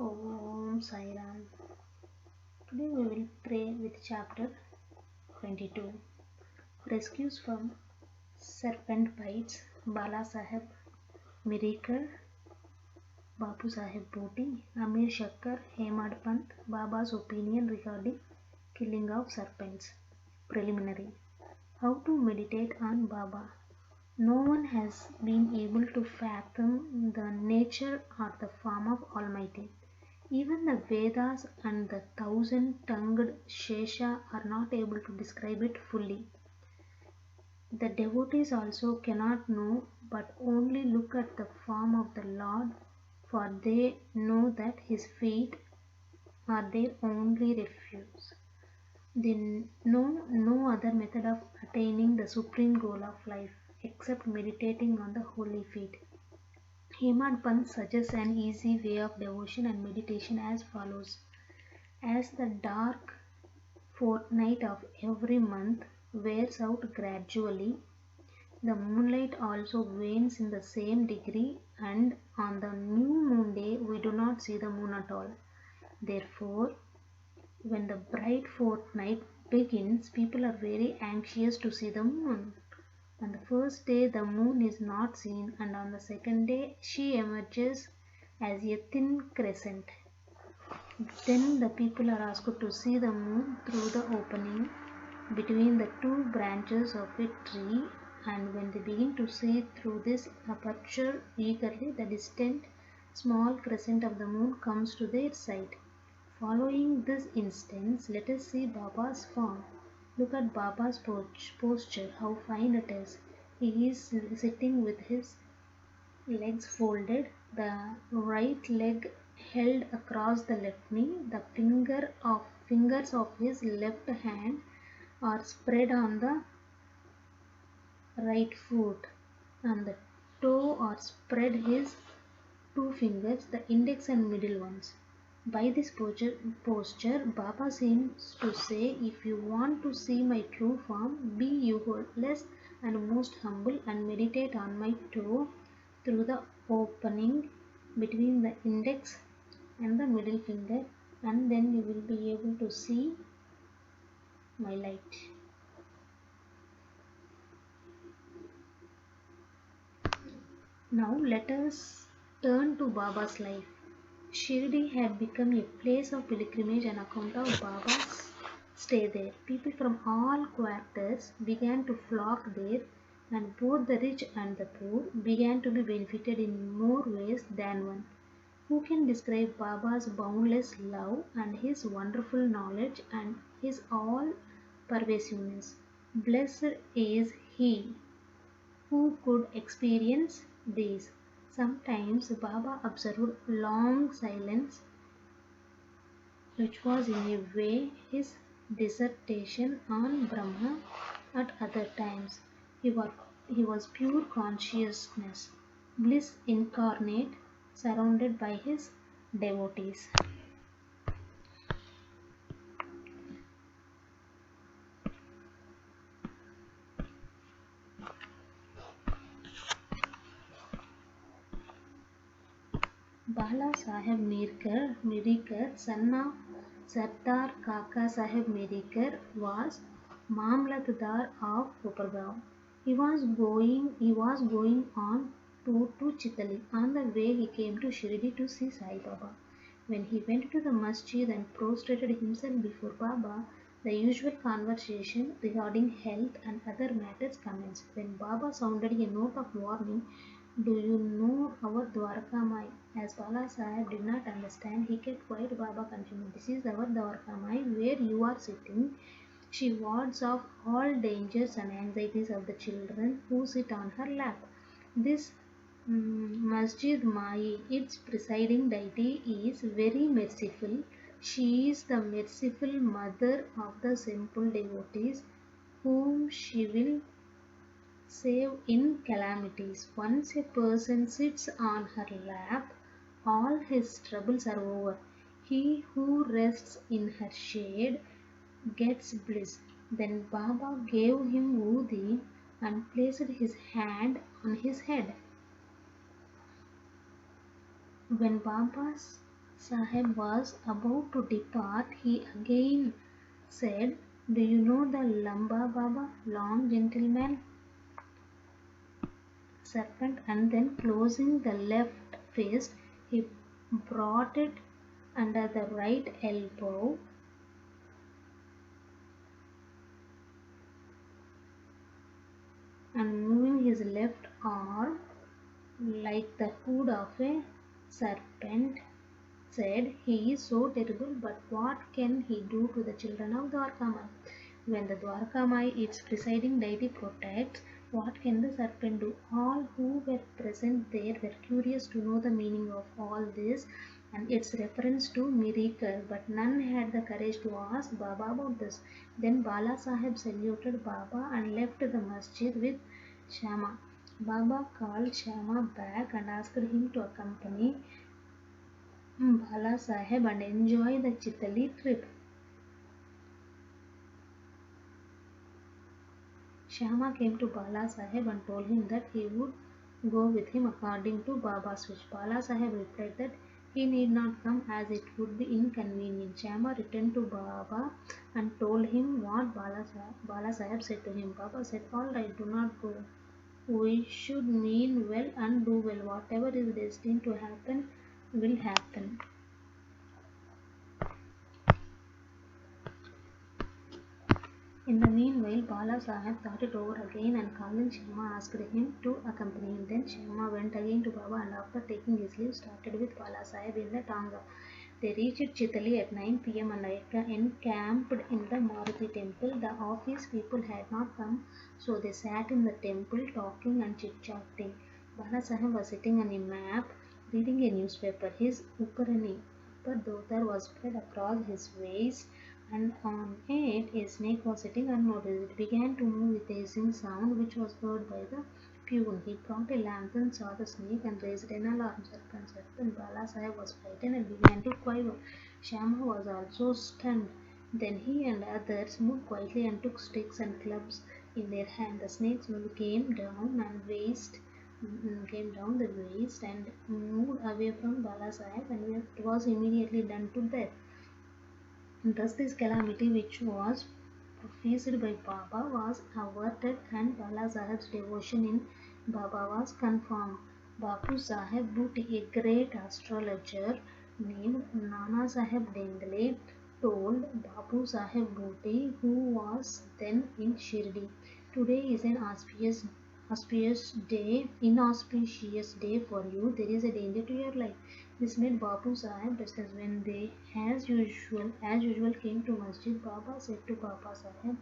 Om Sai Ram. Today we will pray with chapter 22. Rescues from Serpent Bites, Bala Sahib Mirikar, Bapu Sahib Bhoti, Amir Shakkar, Hemad Pant, Baba's opinion regarding killing of serpents. Preliminary. How to meditate on Baba. No one has been able to fathom the nature or the form of Almighty. Even the Vedas and the thousand-tongued Shesha are not able to describe it fully. The devotees also cannot know but only look at the form of the Lord, for they know that his feet are their only refuge. They know no other method of attaining the supreme goal of life except meditating on the holy feet. Hemad Pant suggests an easy way of devotion and meditation as follows. As the dark fortnight of every month wears out gradually, the moonlight also wanes in the same degree, and on the new moon day we do not see the moon at all. Therefore, when the bright fortnight begins, people are very anxious to see the moon. On the first day, the moon is not seen, and on the second day, she emerges as a thin crescent. Then the people are asked to see the moon through the opening between the two branches of a tree, and when they begin to see through this aperture eagerly, the distant small crescent of the moon comes to their sight. Following this instance, let us see Baba's form. Look at Baba's posture, how fine it is. He is sitting with his legs folded, the right leg held across the left knee, the fingers of his left hand are spread on the right foot, and the toe are spread his two fingers, the index and middle ones. By this posture, Baba seems to say, if you want to see my true form, be egoless and most humble and meditate on my toe through the opening between the index and the middle finger, and then you will be able to see my light. Now let us turn to Baba's life. Shirdi had become a place of pilgrimage on account of Baba's stay there. People from all quarters began to flock there, and both the rich and the poor began to be benefited in more ways than one. Who can describe Baba's boundless love and his wonderful knowledge and his all pervasiveness? Blessed is he who could experience these. Sometimes Baba observed long silence, which was in a way his dissertation on Brahma. At other times, he was pure consciousness, bliss incarnate, surrounded by his devotees. Bala Sahib Mirikar, son of Sardar Kaka Sahib Mirikar, was Mamlatdar of Kopargaon. He was going on to Chitali. On the way, he came to Shirdi to see Sai Baba. When he went to the masjid and prostrated himself before Baba, the usual conversation regarding health and other matters commenced. When Baba sounded a note of warning, do you know our Dwarka Mai? As Bala Sahib did not understand, he kept quiet. Baba continued, this is our Dwarka Mai, where you are sitting. She wards off all dangers and anxieties of the children who sit on her lap. This Masjid Mai, its presiding deity, is very merciful. She is the merciful mother of the simple devotees whom she will save in calamities. Once a person sits on her lap, all his troubles are over. He who rests in her shade gets bliss. Then Baba gave him Udi and placed his hand on his head. When Baba's Sahib was about to depart, he again said, "Do you know the Lamba Baba, long gentleman serpent?" And then closing the left fist, he brought it under the right elbow and moving his left arm like the hood of a serpent, said, "He is so terrible, but what can he do to the children of Dwarkamai? When the Dwarkamai, its presiding deity, protects, what can the serpent do?" All who were present there were curious to know the meaning of all this and its reference to miracle, but none had the courage to ask Baba about this. Then Bala Sahib saluted Baba and left the masjid with Shama. Baba called Shama back and asked him to accompany Bala Sahib and enjoy the Chitali trip. Shama came to Bala Sahib and told him that he would go with him according to Baba's wish. Bala Sahib replied that he need not come as it would be inconvenient. Shama returned to Baba and told him what Bala Sahib said to him. Baba said, "All right, do not go. We should mean well and do well. Whatever is destined to happen will happen." In the meanwhile, Bala Sahib thought it over again and calling Shama asked him to accompany him. Then Shama went again to Baba and after taking his leave started with Bala Sahib in the Tanga. They reached Chitali at 9 p.m. and encamped in the Maruti temple. The office people had not come, so they sat in the temple talking and chit-chatting. Bala Sahib was sitting on a map, reading a newspaper. His upper dhotar was spread across his waist, and on it a snake was sitting unnoticed. It began to move with a hissing sound, which was heard by the peon. He brought a lantern, saw the snake, and raised an alarm. Serpent, serpent! Bala Sahib was frightened and began to quiver. Shama was also stunned. Then he and others moved quietly and took sticks and clubs in their hand. The snake slowly came down the waist and moved away from Bala Sahib, and it was immediately done to death. Thus this calamity, which was prophesied by Baba, was averted and Bala Sahib's devotion in Baba was confirmed. Bapu Sahib Bhuti, a great astrologer named Nana Sahib Dendle, told Bapu Sahib Bhuti, who was then in Shirdi, "Today is an inauspicious day for you. There is a danger to your life." This made Bapu Sahib restless. When they, as usual, came to Masjid, Baba said to Baba Sahib,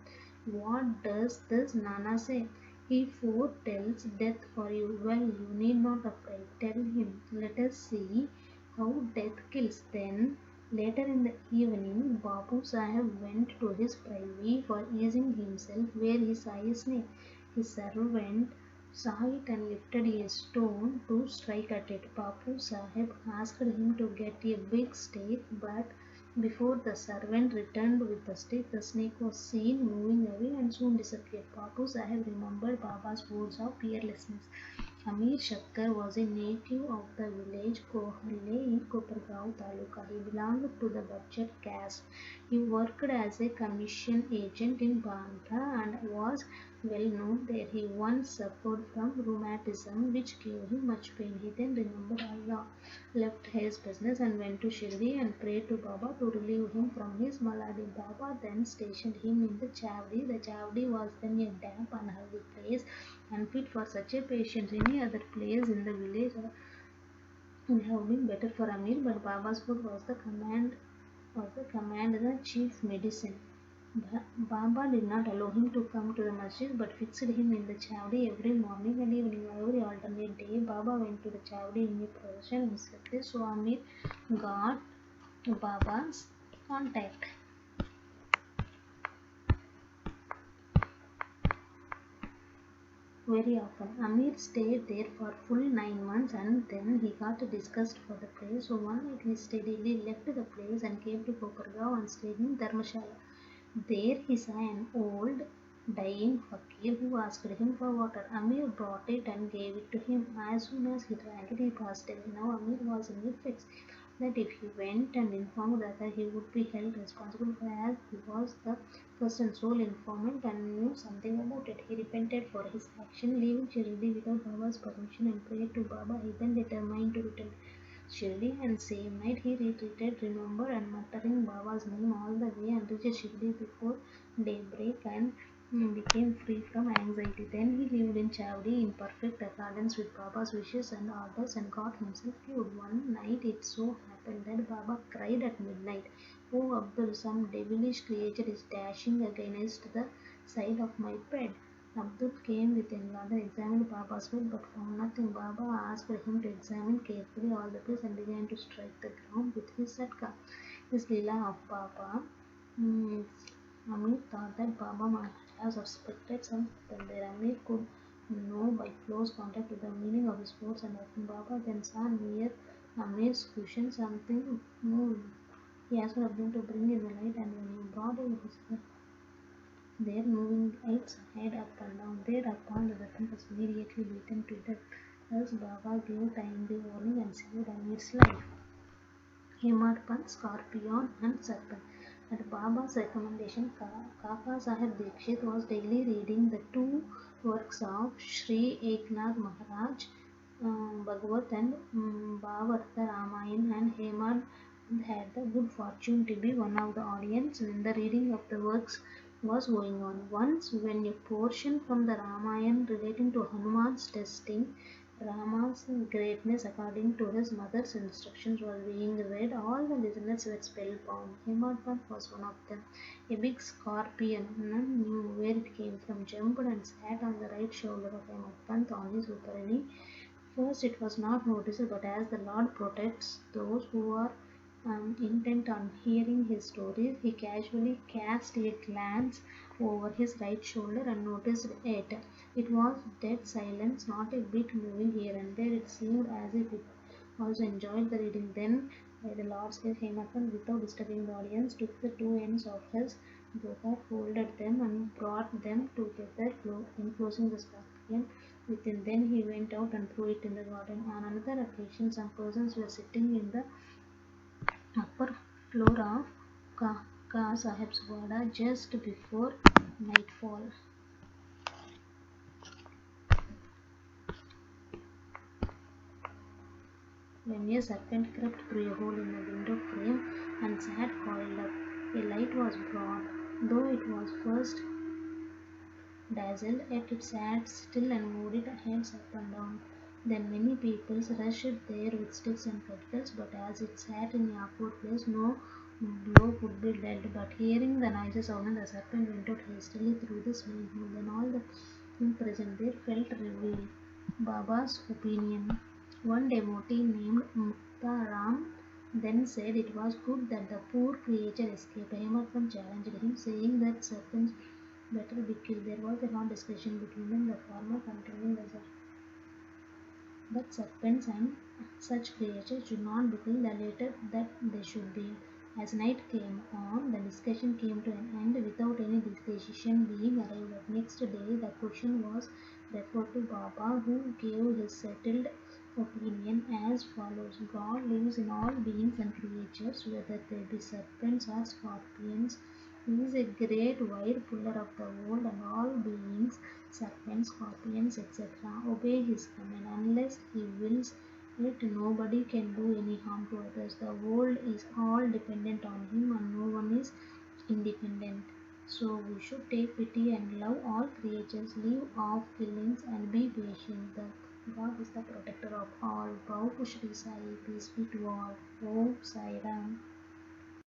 "What does this Nana say? He foretells death for you. Well, you need not afraid. Tell him. Let us see how death kills." Then, later in the evening, Bapu Sahib went to his privy for easing himself, where he saw a snake. His servant saw it and lifted a stone to strike at it. Bapu Sahib asked him to get a big stick, but before the servant returned with the stick, the snake was seen moving away and soon disappeared. Bapu Sahib remembered Baba's words of fearlessness. Amir Shakkar was a native of the village Kohalle in Kopargaon Taluka. He belonged to the Bachchat caste. He worked as a commission agent in Bandha and was well known there. He once suffered from rheumatism, which gave him much pain. He then remembered Allah, left his business and went to Shirdi and prayed to Baba to relieve him from his malady. Baba then stationed him in the Chavdi. The Chavdi was then a damp, unhealthy place, unfit for such a patient. Any other place in the village would have been better for Amir, but Baba's food was the chief medicine. Baba did not allow him to come to the masjid, but fixed him in the Chavdi every morning and evening. Every alternate day, Baba went to the Chavdi in a procession and slept. So Amir got Baba's contact. Very often. Amir stayed there for full 9 months and then he got disgusted for the place. So one night he steadily left the place and came to Kopargaon and stayed in Dharmashala. There he saw an old dying fakir who asked him for water. Amir brought it and gave it to him. As soon as he drank it, he passed away. Now Amir was in a fix. that if he went and informed the other, he would be held responsible as he was the first and sole informant and knew something about it. He repented for his action, leaving Shirdi without Baba's permission and prayed to Baba. He then determined to return Shirdi, and same night he retreated, remember, and muttering Baba's name all the way and reached Shirdi before daybreak and became free from anxiety. Then he lived in Chavdi in perfect accordance with Baba's wishes and orders and got himself cured. One night it so happened that Baba cried at midnight, "Oh Abdul, some devilish creature is dashing against the side of my bed." Abdul came within rather examined Baba's bed but found nothing. Baba asked him to examine carefully all the place and began to strike the ground with his satka. This Leela of Baba. mm, Amir thought that Baba might have suspected something there. Amir could know by close contact with the meaning of his words and action. Baba then saw near Amir's cushion something moving. He asked Abdul to bring in the light, and when he brought it, he saw there moving its head up and down. Thereupon the weapon was immediately beaten to death. Thus Baba gave timely warning and saved Amir's life. Hemadpant, Scorpion and Serpent. At Baba's recommendation, Kaka Sahib Dikshit was daily reading the two works of Sri Eknath Maharaj, Bhagavat and Bhavarta Ramayan, and Hemad had the good fortune to be one of the audience when the reading of the works was going on. Once, when a portion from the Ramayana relating to Hanuman's testing Rama's greatness according to his mother's instructions was being read, all the listeners were spellbound. Hemadpant was one of them. A big scorpion, none knew where it came from, jumped and sat on the right shoulder of Hemadpant on his Uparani. First it was not noticed, but as the Lord protects those who are intent on hearing his stories, he casually cast a glance over his right shoulder and noticed it. It was dead silence, not a bit moving here and there. It seemed as if it also enjoyed the reading. Then, by the Lord's grace, Hematan, without disturbing the audience, took the two ends of his dhota, folded them, and brought them together, enclosing the scorpion within. Then he went out and threw it in the garden. On another occasion, some persons were sitting in the upper floor of Kaka Sahib's Wada just before nightfall. When a serpent crept through a hole in the window frame and sat coiled up, a light was brought. Though it was first dazzled, yet it sat still and moved its heads up and down. Then many people rushed there with sticks and kettles, but as it sat in a awkward place, no blow could be dealt. But hearing the noises of the serpent went out hastily through the small hole. Then all the present there felt revealed Baba's opinion. One devotee named Muktaram then said it was good that the poor creature escaped. Hemadpant challenged him, saying that serpents better be killed. There was a long discussion between them, the former contending that serpents and such creatures should not be killed, the latter that they should be. As night came on, the discussion came to an end without any decision being arrived at. Next day, the question was referred to Baba, who gave his settled opinion as follows: God lives in all beings and creatures, whether they be serpents or scorpions. He is a great wide puller of the world, and all beings, serpents, scorpions, etc., obey his command. Unless he wills it, nobody can do any harm to others. The world is all dependent on him, and no one is independent. So we should take pity and love all creatures, leave off killings, and be patient. The God is the protector of all. Bow to Shri Sai, peace be to all. Om Sai Ram.